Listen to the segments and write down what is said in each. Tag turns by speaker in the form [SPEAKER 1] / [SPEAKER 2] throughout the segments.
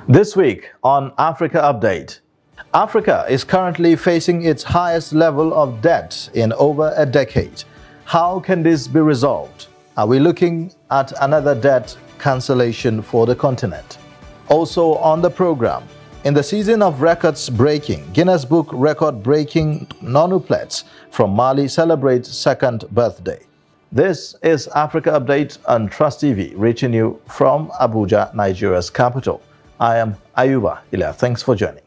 [SPEAKER 1] This week on Africa Update, Africa is currently facing its highest level of debt in over a decade. How can this be resolved? Are we looking at another debt cancellation for the continent? Also on the program, in the season of records breaking, Guinness Book record breaking nonuplets from Mali celebrates second birthday. This is Africa Update on Trust TV, reaching you from Abuja, Nigeria's capital. I am Ayuba Ila. Thanks for joining.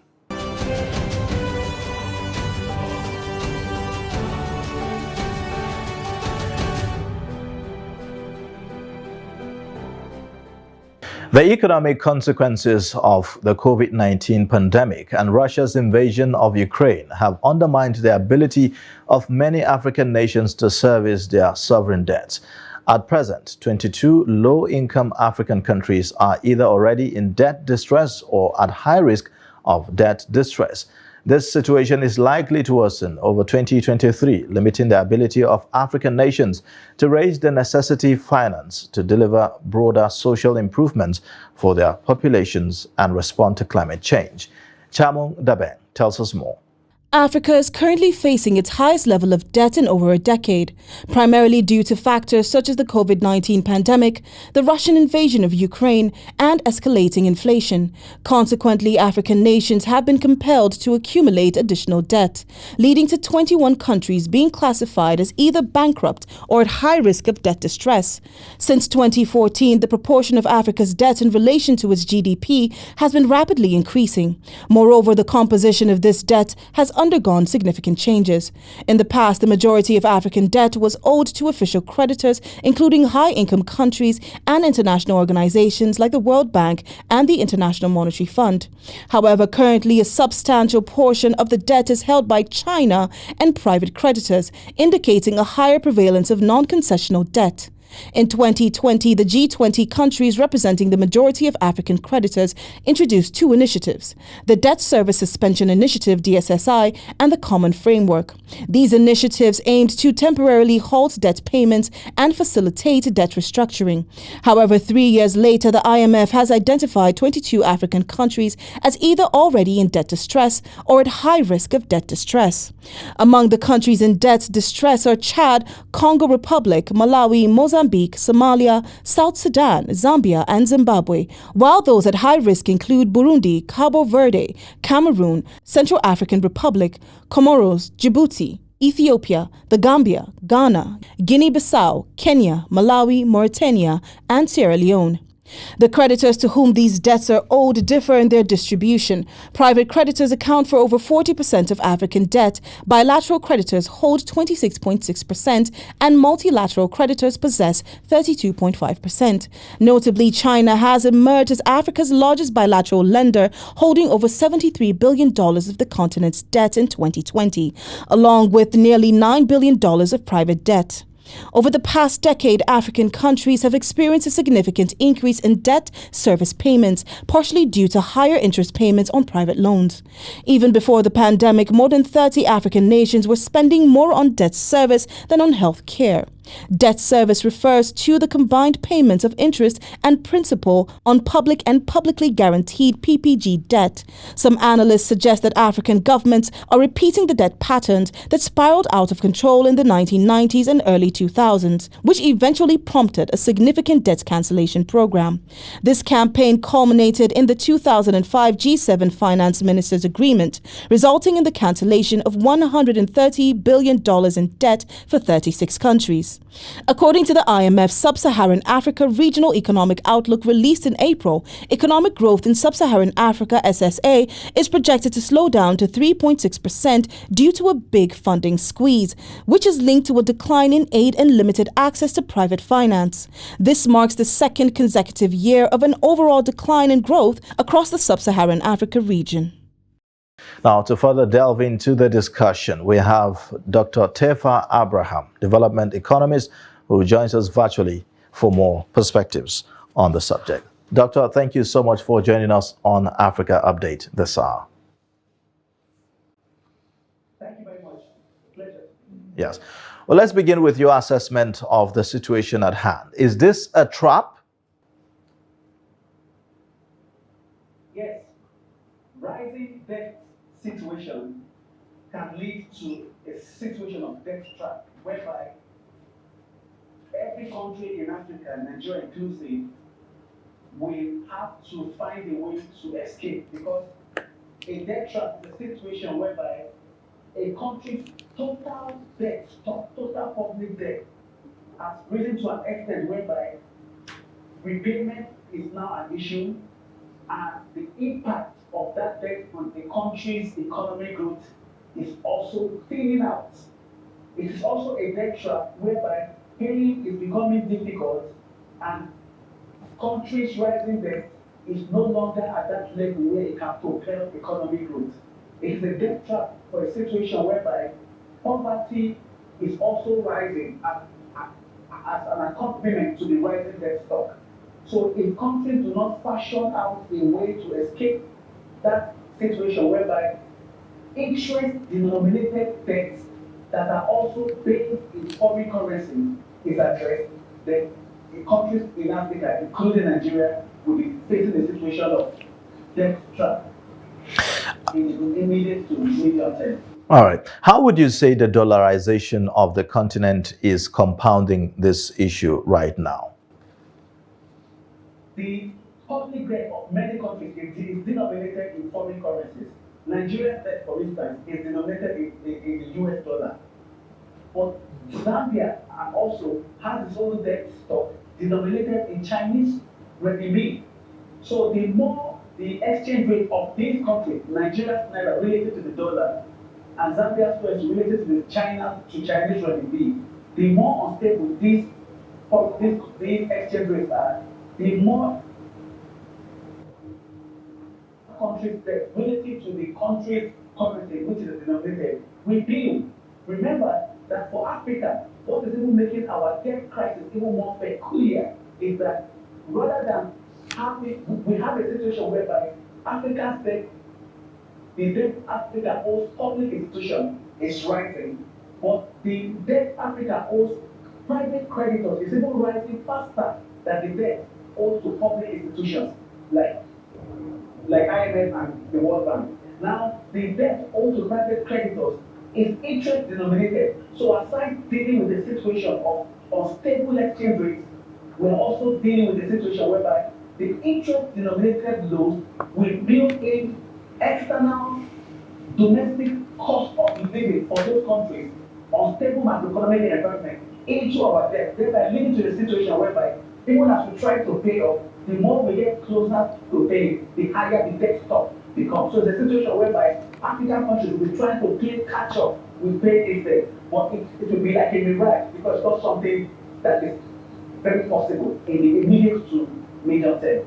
[SPEAKER 1] The economic consequences of the COVID-19 pandemic and Russia's invasion of Ukraine have undermined the ability of many African nations to service their sovereign debts. At present, 22 low-income African countries are either already in debt distress or at high risk of debt distress. This situation is likely to worsen over 2023, limiting the ability of African nations to raise the necessary finance to deliver broader social improvements for their populations and respond to climate change. Chamong Dabeng tells us more.
[SPEAKER 2] Africa is currently facing its highest level of debt in over a decade, primarily due to factors such as the COVID-19 pandemic, the Russian invasion of Ukraine, and escalating inflation. Consequently, African nations have been compelled to accumulate additional debt, leading to 21 countries being classified as either bankrupt or at high risk of debt distress. Since 2014, the proportion of Africa's debt in relation to its GDP has been rapidly increasing. Moreover, the composition of this debt has undergone significant changes. In the past, the majority of African debt was owed to official creditors, including high-income countries and international organizations like the World Bank and the International Monetary Fund. However, currently a substantial portion of the debt is held by China and private creditors, indicating a higher prevalence of non-concessional debt. In 2020, the G20 countries representing the majority of African creditors introduced two initiatives, the Debt Service Suspension Initiative DSSI and the Common Framework. These initiatives aimed to temporarily halt debt payments and facilitate debt restructuring. However, 3 years later, the IMF has identified 22 African countries as either already in debt distress or at high risk of debt distress. Among the countries in debt distress are Chad, Congo Republic, Malawi, Mozambique, Somalia, South Sudan, Zambia, and Zimbabwe, while those at high risk include Burundi, Cabo Verde, Cameroon, Central African Republic, Comoros, Djibouti, Ethiopia, the Gambia, Ghana, Guinea-Bissau, Kenya, Malawi, Mauritania, and Sierra Leone. The creditors to whom these debts are owed differ in their distribution. Private creditors account for over 40% of African debt, bilateral creditors hold 26.6%, and multilateral creditors possess 32.5%. Notably, China has emerged as Africa's largest bilateral lender, holding over $73 billion of the continent's debt in 2020, along with nearly $9 billion of private debt. Over the past decade, African countries have experienced a significant increase in debt service payments, partially due to higher interest payments on private loans. Even before the pandemic, more than 30 African nations were spending more on debt service than on health care. Debt service refers to the combined payments of interest and principal on public and publicly guaranteed PPG debt. Some analysts suggest that African governments are repeating the debt patterns that spiraled out of control in the 1990s and early 2000s, which eventually prompted a significant debt cancellation program. This campaign culminated in the 2005 G7 Finance Ministers Agreement, resulting in the cancellation of $130 billion in debt for 36 countries. According to the IMF Sub-Saharan Africa Regional Economic Outlook released in April, economic growth in Sub-Saharan Africa (SSA) is projected to slow down to 3.6% due to a big funding squeeze, which is linked to a decline in aid and limited access to private finance. This marks the second consecutive year of an overall decline in growth across the Sub-Saharan Africa region.
[SPEAKER 1] Now, to further delve into the discussion, we have Dr. Tefa Abraham, development economist, who joins us virtually for more perspectives on the subject. Doctor, thank you so much for joining us on Africa Update this hour.
[SPEAKER 3] Thank you very much. Pleasure.
[SPEAKER 1] Yes. Well, let's begin with your assessment of the situation at hand. Is this a trap?
[SPEAKER 3] Yes, rising debt situation can lead to a situation of debt trap, whereby every country in Africa, Nigeria inclusive, will have to find a way to escape, because a debt trap is a situation whereby a country's total debt, total public debt, has risen to an extent whereby repayment is now an issue, and the impact of that debt on the country's economic growth is also thinning out. It is also a debt trap whereby paying is becoming difficult, and countries' rising debt is no longer at that level where it can propel economic growth. It is a debt trap for a situation whereby poverty is also rising as an accompaniment to the rising debt stock. So if countries do not fashion out a way to escape that situation whereby interest denominated debts that are also based in foreign currency is addressed, then the countries in Africa, including Nigeria, will be facing a situation of debt trap in the immediate to medium term.
[SPEAKER 1] All right. How would you say the dollarization of the continent is compounding this issue right now?
[SPEAKER 3] The public debt of many countries is denominated in foreign currencies. Nigeria's debt, for instance, is denominated in the US dollar. But Zambia and also has its own debt stock denominated in Chinese renminbi. So the more the exchange rate of these countries, Nigeria's naira related to the dollar and Zambia's peso related to the Chinese renminbi, the more unstable these exchange rates are, the more countries debt relative to the country's currency, which is denominated, we build. Remember that for Africa, what is even making our debt crisis even more peculiar is that rather than having, we have a situation whereby Africa's debt, the debt Africa owes public institutions is rising, but the debt Africa owes private creditors is even rising faster than the debt owed to public institutions like IMF and the World Bank. Now, the debt owed to private creditors is interest denominated. So aside dealing with the situation of unstable exchange rates, we're also dealing with the situation whereby the interest denominated loans will build in external domestic cost of living for those countries, unstable macroeconomic environment into our debt, thereby leading to the situation whereby even as we try to pay off, the more we get closer to paying, the higher the debt stock becomes. So it's a situation whereby African countries will be trying to play catch up with paying this debt, but it will be like a mirage because it's not something that is very possible in the immediate to medium term.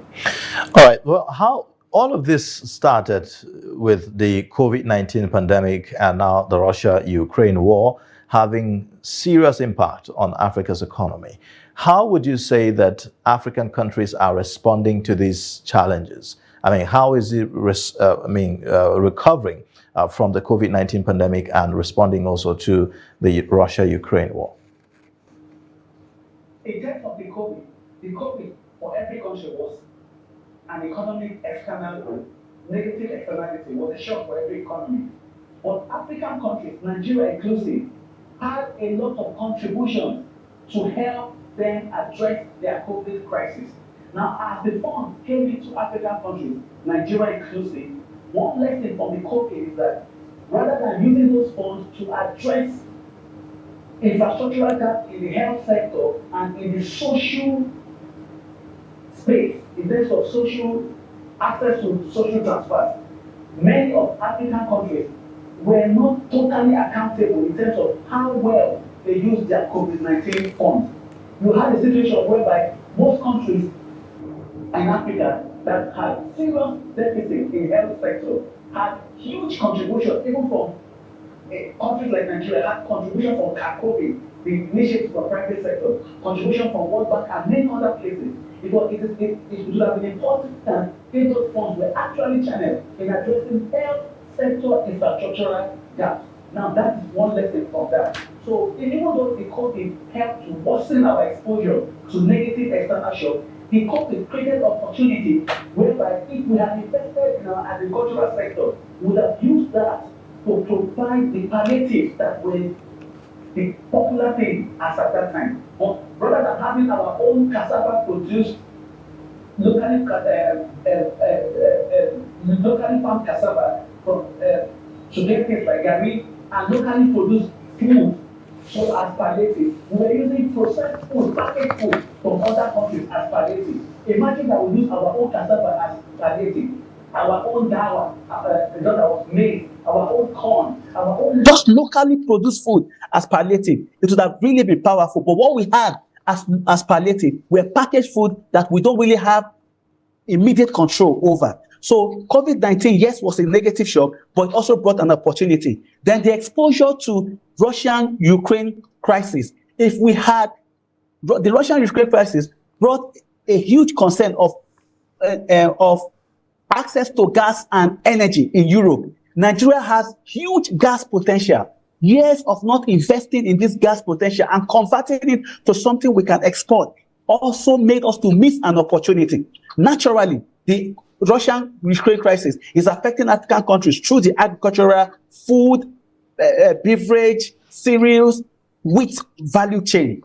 [SPEAKER 1] All right. Well, how all of this started with the COVID-19 pandemic and now the Russia-Ukraine war having serious impact on Africa's economy. How would you say that African countries are responding to these challenges? I mean, how is it recovering from the COVID-19 pandemic and responding also to the Russia-Ukraine war?
[SPEAKER 3] In terms of the COVID for every country was an economic external negative externality, was a shock for every economy. But African countries, Nigeria inclusive, had a lot of contributions to help them address their COVID crisis. Now, as the funds came into African countries, Nigeria inclusive, one lesson from the COVID is that rather than using those funds to address infrastructural gaps in the health sector and in the social space, in terms of social access to social transfers, many of African countries were not totally accountable in terms of how well they used their COVID-19 funds. You had a situation whereby most countries in Africa that had serious deficit in health sector had huge contributions, even from countries like Nigeria had contribution from CACOVI, the initiative for private sector, contribution from World Bank and many other places. Because it would have been important that those funds were actually channeled in addressing health sector infrastructural gaps. Now that is one lesson from that. So even though the COVID helped to worsen our exposure to negative external shock, the COVID created opportunity whereby if we had invested in our agricultural sector, we would have used that to provide the palliatives that were the popular thing as at that time. But rather than having our own cassava produced locally, locally farmed cassava from to get things like gari and locally produced food so as palliative. We were using processed food, packaged food from other countries as palliative. Imagine that we use our own cassava as palliative, our own dawa, that was maize, our own corn, our own just locally produced food as palliative. It would have really been powerful. But what we had as palliative were packaged food that we don't really have immediate control over. So COVID-19, yes, was a negative shock, but it also brought an opportunity. Then the exposure to Russian-Ukraine crisis. If we had the Russian-Ukraine crisis brought a huge concern of access to gas and energy in Europe. Nigeria has huge gas potential. Years of not investing in this gas potential and converting it to something we can export also made us to miss an opportunity. Naturally, the Russian-Ukraine crisis is affecting African countries through the agricultural, food, beverage, cereals, wheat value chain.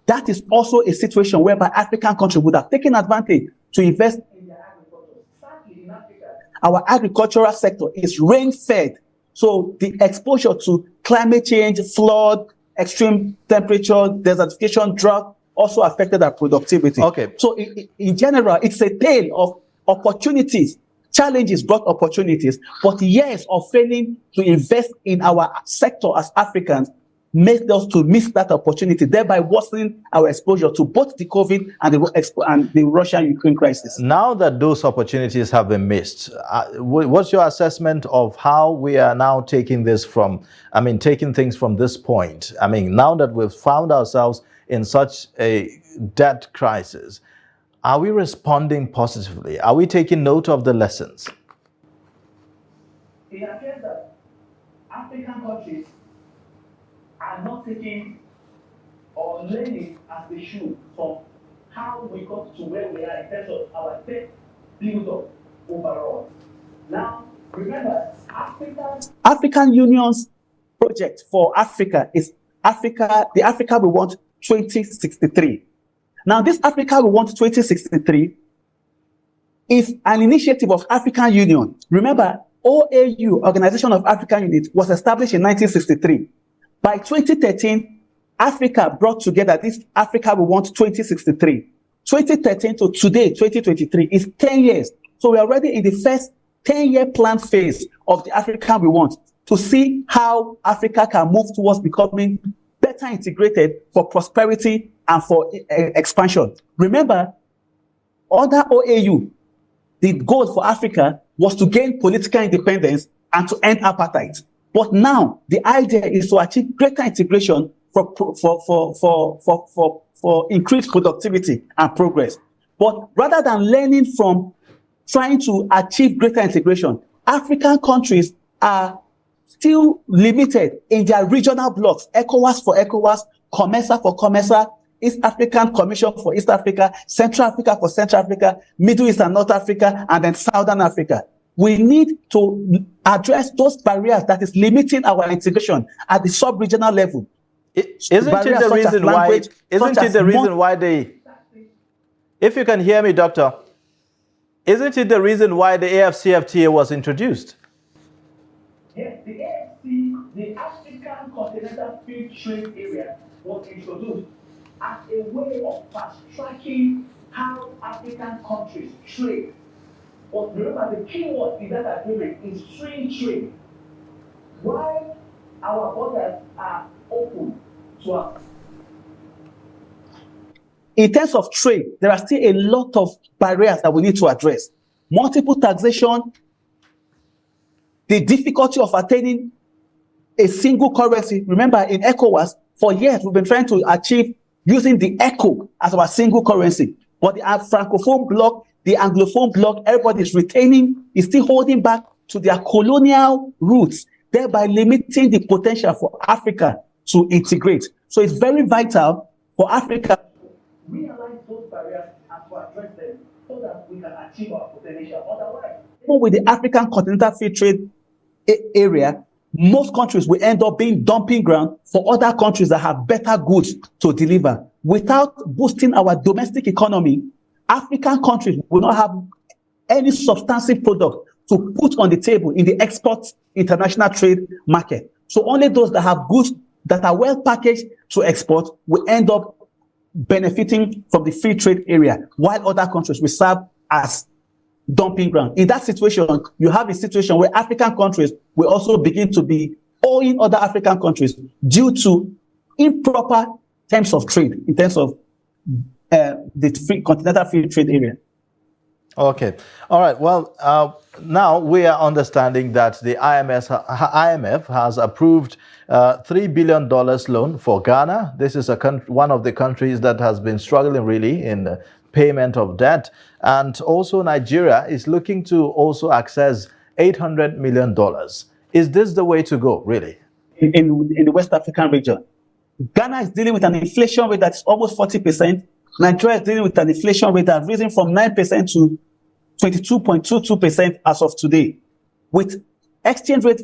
[SPEAKER 3] That is also a situation whereby African countries would have taken advantage to invest in their agriculture. Sadly, in Africa, our agricultural sector is rain-fed. So the exposure to climate change, flood, extreme temperature, desertification, drought also affected our productivity.
[SPEAKER 1] Okay.
[SPEAKER 3] So in general, it's a tale of opportunities. Challenges brought opportunities, but years of failing to invest in our sector as Africans made us to miss that opportunity, thereby worsening our exposure to both the COVID and the Russia-Ukraine crisis.
[SPEAKER 1] Now that those opportunities have been missed, what's your assessment of how we are now taking things from this point? I mean, now that we've found ourselves in such a debt crisis, are we responding positively? Are we taking note of the lessons?
[SPEAKER 3] It appears that African countries are not taking or learning as they should from how we got to where we are in terms of our debt build-up overall. Now, remember, African Union's project for Africa is the Africa we want 2063. Now, this Africa we want 2063 is an initiative of African Union. Remember, OAU, Organization of African Units, was established in 1963. By 2013, Africa brought together this Africa we want 2063. 2013 to today, 2023, is 10 years. So we're already in the first 10-year plan phase of the Africa we want to see how Africa can move towards becoming better integrated for prosperity and for expansion. Remember, under OAU, the goal for Africa was to gain political independence and to end apartheid. But now the idea is to achieve greater integration for increased productivity and progress. But rather than learning from trying to achieve greater integration, African countries are still limited in their regional blocks: ECOWAS for ECOWAS, COMESA for COMESA, East African Commission for East Africa, Central Africa for Central Africa, Middle East and North Africa, and then Southern Africa. We need to address those barriers that is limiting our integration at the sub-regional level.
[SPEAKER 1] Isn't it the reason why they, if you can hear me, Doctor, isn't it the reason why the AFCFTA was introduced?
[SPEAKER 3] Yes, the AFC, the African Continental Free Trade Area, was introduced as a way of fast-tracking how African countries trade. But remember, the key word in that agreement is free trade. While our borders are open to us. In terms of trade, there are still a lot of barriers that we need to address. Multiple taxation, the difficulty of attaining a single currency. Remember, in ECOWAS, for years, we've been trying to achieve using the ECO as our single currency. But the Francophone bloc, the Anglophone bloc, everybody is still holding back to their colonial roots, thereby limiting the potential for Africa to integrate. So it's very vital for Africa to realize those barriers and to so that we can achieve our potential. Otherwise,
[SPEAKER 4] even with the African Continental Free Trade area, most countries will end up being dumping ground for other countries that have better goods to deliver. Without boosting our domestic economy, African countries will not have any substantive product to put on the table in the export international trade market. So only those that have goods that are well packaged to export will end up benefiting from the free trade area, while other countries will serve as dumping ground. In that situation, you have a situation where African countries will also begin to be owing other African countries due to improper terms of trade in terms of the continental free trade area.
[SPEAKER 1] Okay. All right. Well, now we are understanding that the IMF has approved $3 billion loan for Ghana. This is one of the countries that has been struggling really in the payment of debt. And also Nigeria is looking to also access $800 million. Is this the way to go, really?
[SPEAKER 4] In the West African region, Ghana is dealing with an inflation rate that's almost 40%. Nigeria is dealing with an inflation rate that has risen from 9% to 22.22% as of today. With exchange rate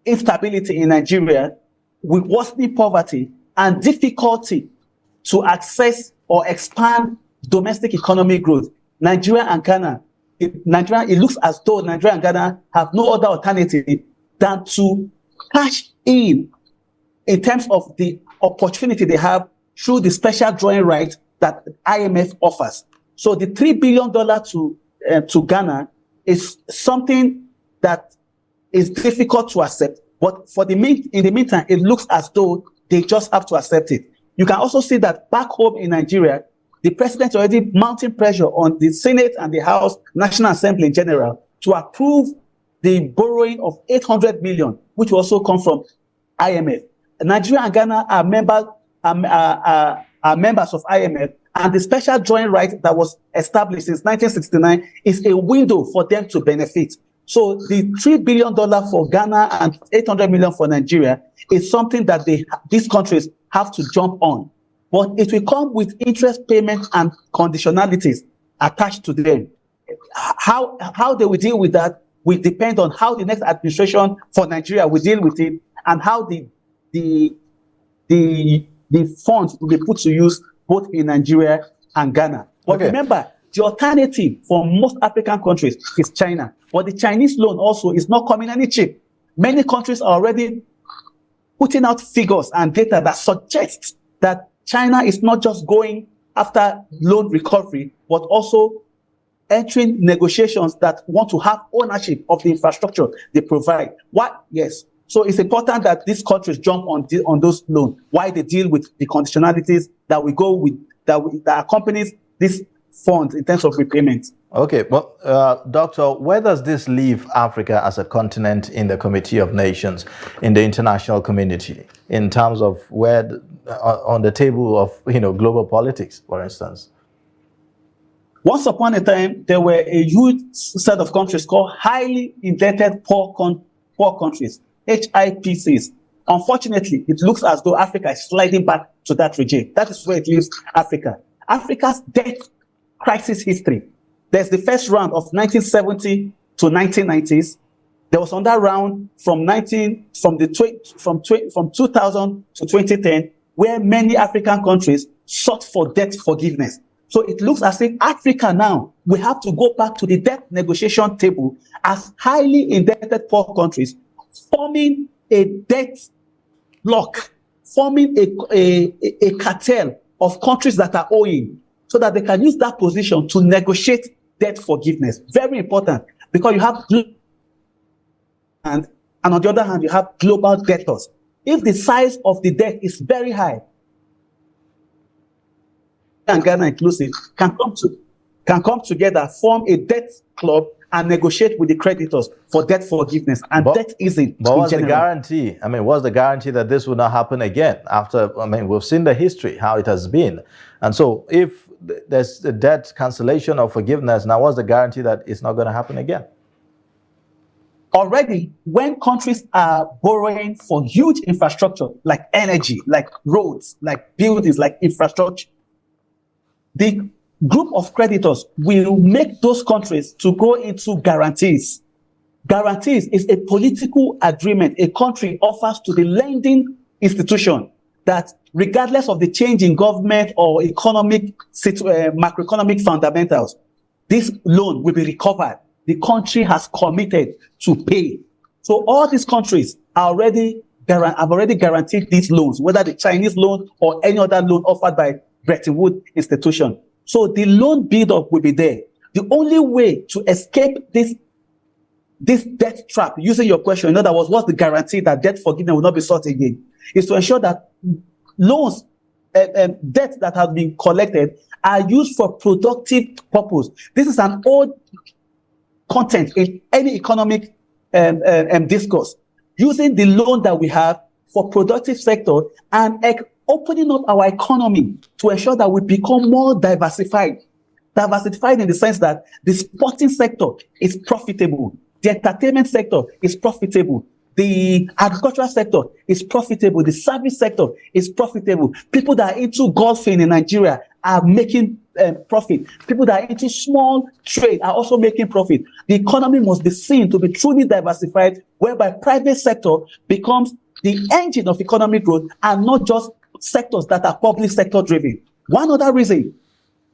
[SPEAKER 4] instability in Nigeria, with worsening poverty and difficulty to access or expand domestic economic growth, Nigeria and Ghana, it looks as though Nigeria and Ghana have no other alternative than to cash in terms of the opportunity they have through the special drawing right that IMF offers. So the $3 billion to Ghana is something that is difficult to accept, but in the meantime, it looks as though they just have to accept it. You can also see that back home in Nigeria, the president already mounting pressure on the Senate and the House National Assembly in general to approve the borrowing of 800 million, which will also come from IMF. Nigeria and Ghana are members of IMF, and the special drawing right that was established since 1969 is a window for them to benefit. So the $3 billion for Ghana and 800 million for Nigeria is something that these countries have to jump on. But it will come with interest payments and conditionalities attached to them. How they will deal with that will depend on how the next administration for Nigeria will deal with it, and how the funds will be put to use both in Nigeria and Ghana. But remember, the alternative for most African countries is China. But the Chinese loan also is not coming any cheap. Many countries are already putting out figures and data that suggests that China is not just going after loan recovery, but also entering negotiations that want to have ownership of the infrastructure they provide. What? Yes. So it's important that these countries jump on those loans while they deal with the conditionalities that we go with, that accompanies these funds in terms of repayment.
[SPEAKER 1] Okay, well, Doctor, where does this leave Africa as a continent in the Committee of Nations, in the international community, in terms of where, on the table of, global politics, for instance?
[SPEAKER 4] Once upon a time, there were a huge set of countries called highly indebted poor countries, HIPCs. Unfortunately, it looks as though Africa is sliding back to that regime. That is where it leaves Africa. Africa's debt crisis history. There's the first round of 1970 to 1990s. There was another round from 2000 to 2010, where many African countries sought for debt forgiveness. So it looks as if Africa now, we have to go back to the debt negotiation table as highly indebted poor countries, forming a debt block, forming a cartel of countries that are owing, so that they can use that position to negotiate debt forgiveness. Very important, because you have and on the other hand, you have global debtors. If the size of the debt is very high, and Ghana inclusive, can come together, form a debt club, and negotiate with the creditors for debt forgiveness and debt easing.
[SPEAKER 1] But what's the guarantee? What's the guarantee that this will not happen again? We've seen the history, how it has been. And so if there's a debt cancellation or forgiveness, now what's the guarantee that it's not going to happen again?
[SPEAKER 4] Already, when countries are borrowing for huge infrastructure, like energy, like roads, like buildings, like infrastructure, the group of creditors will make those countries to go into guarantees. Guarantees is a political agreement a country offers to the lending institution that regardless of the change in government or macroeconomic fundamentals, this loan will be recovered. The country has committed to pay. So all these countries have already guaranteed these loans, whether the Chinese loan or any other loan offered by Bretton Woods institution. So the loan build-up will be there. The only way to escape this debt trap, using your question, in other words, what's the guarantee that debt forgiveness will not be sought again, is to ensure that loans, debts that have been collected are used for productive purpose. This is an old content in any economic discourse. Using the loan that we have for productive sector and opening up our economy to ensure that we become more diversified. Diversified in the sense that the sporting sector is profitable. The entertainment sector is profitable. The agricultural sector is profitable. The service sector is profitable. People that are into golfing in Nigeria are making profit. People that are into small trade are also making profit. The economy must be seen to be truly diversified, whereby private sector becomes the engine of economic growth and not just sectors that are public sector driven. One other reason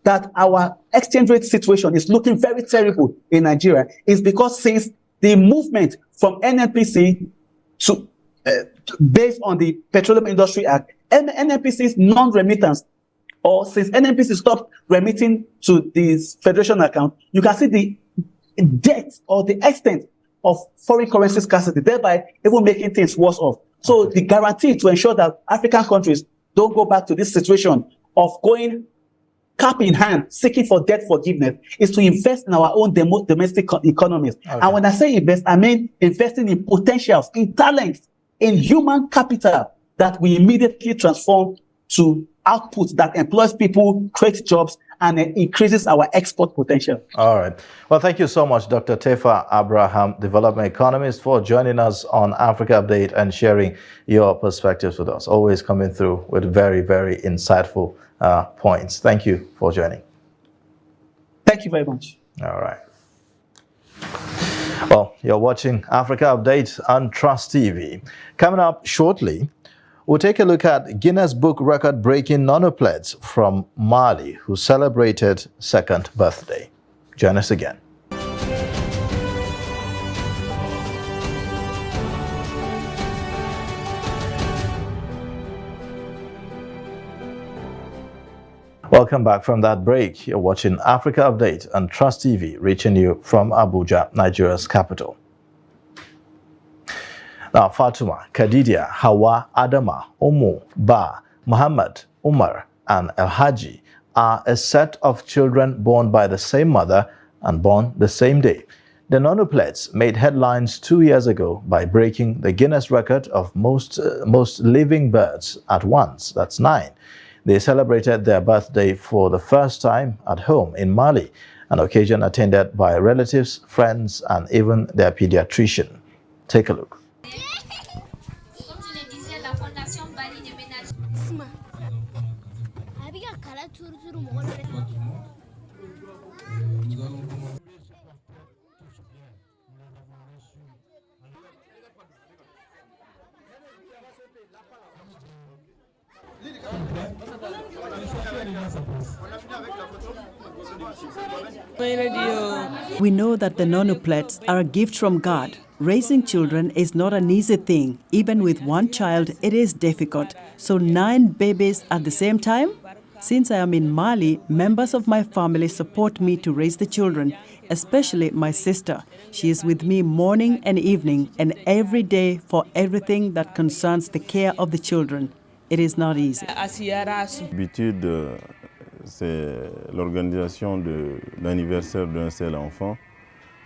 [SPEAKER 4] that our exchange rate situation is looking very terrible in Nigeria is because since the movement from NNPC to based on the Petroleum Industry Act, NNPC's non-remittance, or since NNPC stopped remitting to this federation account, you can see the depth or the extent of foreign currency scarcity, thereby even making things worse off. So the guarantee to ensure that African countries don't go back to this situation of going cap in hand, seeking for debt forgiveness, is to invest in our own domestic economies. Okay. And when I say invest, I mean investing in potentials, in talents, in human capital that we immediately transform to output that employs people, creates jobs, and increases our export potential.
[SPEAKER 1] All right. Well, thank you so much, Dr. Tefa Abraham, development economist, for joining us on Africa Update and sharing your perspectives with us. Always coming through with very, very insightful points. Thank you for joining.
[SPEAKER 4] Thank you very much.
[SPEAKER 1] All right. Well, you're watching Africa Update on Trust TV. Coming up shortly, we'll take a look at Guinness Book record-breaking nonoplettes from Mali who celebrated second birthday. Join us again. Welcome back from that break. You're watching Africa Update on Trust TV, reaching you from Abuja, Nigeria's capital. Now, Fatuma, Khadija, Hawa, Adama, Omo, Ba, Muhammad, Umar, and El Haji are a set of children born by the same mother and born the same day. The nonoplettes made headlines 2 years ago by breaking the Guinness record of most living birds at once. That's 9. They celebrated their birthday for the first time at home in Mali, an occasion attended by relatives, friends, and even their pediatrician. Take a look.
[SPEAKER 5] We know that the nonoplettes are a gift from God. Raising children is not an easy thing. Even with one child, it is difficult. So 9 babies at the same time? Since I am in Mali, members of my family support me to raise the children, especially my sister. She is with me morning and evening and every day for everything that concerns the care of the children. It is not easy.
[SPEAKER 6] D'habitude, c'est l'organisation de l'anniversaire d'un seul enfant.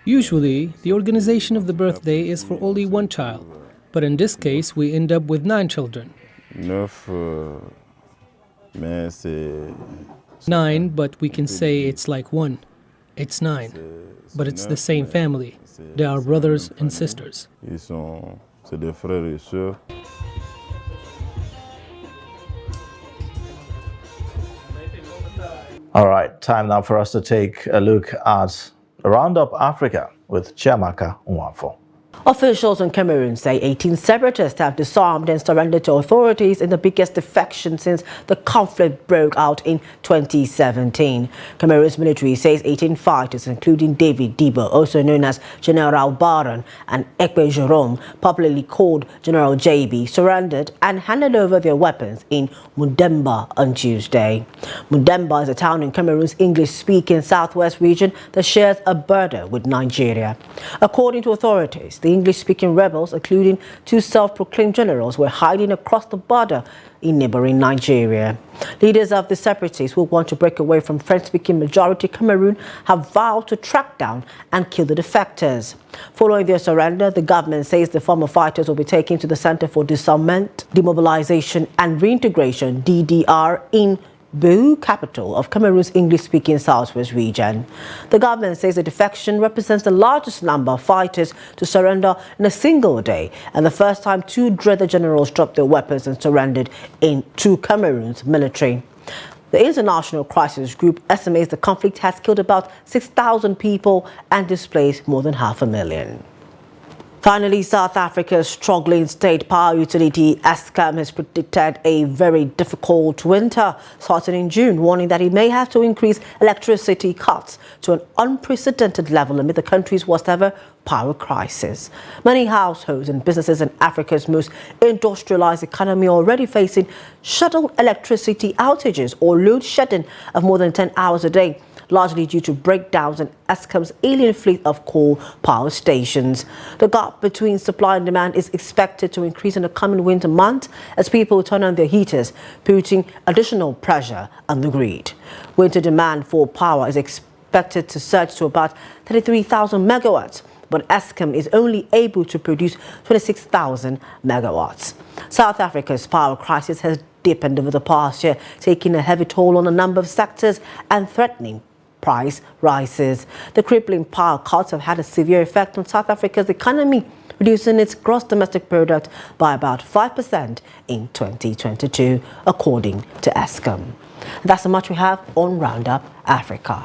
[SPEAKER 7] Usually, the organization of the birthday is for only one child, but in this case, we end up with 9 children. 9, but we can say it's like 1. It's 9, but it's the same family. They are brothers and sisters.
[SPEAKER 6] C'est des frères et sœurs.
[SPEAKER 1] All right, time now for us to take a look at Roundup Africa with Chiamaka Nwafor.
[SPEAKER 8] Officials in Cameroon say 18 separatists have disarmed and surrendered to authorities in the biggest defection since the conflict broke out in 2017. Cameroon's military says 18 fighters, including David Dibo, also known as General Baron, and Ekpe Jerome, popularly called General JB, surrendered and handed over their weapons in Mundemba on Tuesday. Mundemba is a town in Cameroon's English-speaking southwest region that shares a border with Nigeria. According to authorities, the English-speaking rebels, including two self-proclaimed generals, were hiding across the border in neighboring Nigeria. Leaders of the separatists who want to break away from French-speaking majority Cameroon have vowed to track down and kill the defectors. Following their surrender, the government says the former fighters will be taken to the Center for Disarmament, Demobilization and Reintegration, DDR, in Bou, capital of Cameroon's English-speaking southwest region. The government says the defection represents the largest number of fighters to surrender in a single day and the first time two dreaded generals dropped their weapons and surrendered to Cameroon's military. The International Crisis Group estimates the conflict has killed about 6,000 people and displaced more than 500,000. Finally, South Africa's struggling state power utility Eskom has predicted a very difficult winter starting in June, warning that it may have to increase electricity cuts to an unprecedented level amid the country's worst ever power crisis. Many households and businesses in Africa's most industrialized economy are already facing scheduled electricity outages or load shedding of more than 10 hours a day, largely due to breakdowns in Eskom's alien fleet of coal power stations. The gap between supply and demand is expected to increase in the coming winter months as people turn on their heaters, putting additional pressure on the grid. Winter demand for power is expected to surge to about 33,000 megawatts, but Eskom is only able to produce 26,000 megawatts. South Africa's power crisis has deepened over the past year, taking a heavy toll on a number of sectors and threatening price rises. The crippling power cuts have had a severe effect on South Africa's economy, reducing its gross domestic product by about 5% in 2022, according to Eskom. That's how much we have on Roundup Africa.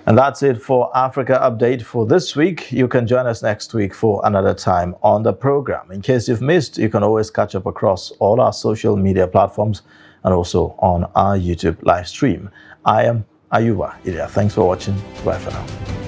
[SPEAKER 1] And that's it for Africa Update for this week. You can join us next week for another time on the program. In case you've missed, you can always catch up across all our social media platforms and also on our YouTube live stream. I am Ayuba Ilya. Thanks for watching. Bye for now.